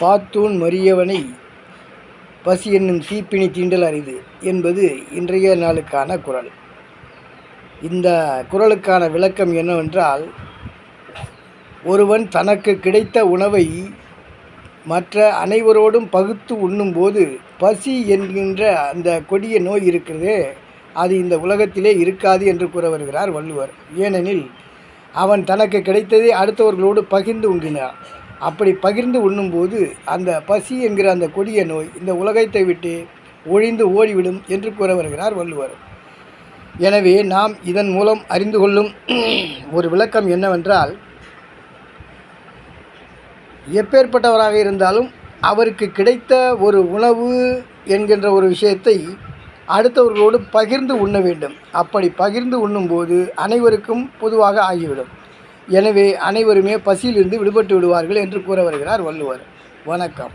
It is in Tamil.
பாத்தூன் மறியவனை பசி என்னும் தீப்பிணி தீண்டல் அரிது என்பது இன்றைய நாளுக்கான குறள். இந்த குறளுக்கான விளக்கம் என்னவென்றால், ஒருவன் தனக்கு கிடைத்த உணவை மற்ற அனைவரோடும் பகுத்து உண்ணும்போது பசி என்கின்ற அந்த கொடிய நோய் இருக்கிறதே, அது இந்த உலகத்திலே இருக்காது என்று கூற வருகிறார் வள்ளுவர். ஏனெனில் அவன் தனக்கு கிடைத்ததை அடுத்தவர்களோடு பகிர்ந்து உண்ணினான். அப்படி பகிர்ந்து உண்ணும்போது அந்த பசி என்கிற அந்த கொடிய நோய் இந்த உலகத்தை விட்டு ஒழிந்து ஓடிவிடும் என்று கூற வருகிறார் வள்ளுவர். எனவே நாம் இதன் மூலம் அறிந்து கொள்ளும் ஒரு விளக்கம் என்னவென்றால், எப்பேற்பட்டவராக இருந்தாலும் அவருக்கு கிடைத்த ஒரு உணவு என்கின்ற ஒரு விஷயத்தை அடுத்தவர்களோடு பகிர்ந்து உண்ண வேண்டும். அப்படி பகிர்ந்து உண்ணும்போது அனைவருக்கும் பொதுவாக ஆகிவிடும். எனவே அனைவருமே பசியிலிருந்து விடுபட்டு விடுவார்கள் என்று கூற வருகிறார் வள்ளுவர். வணக்கம்.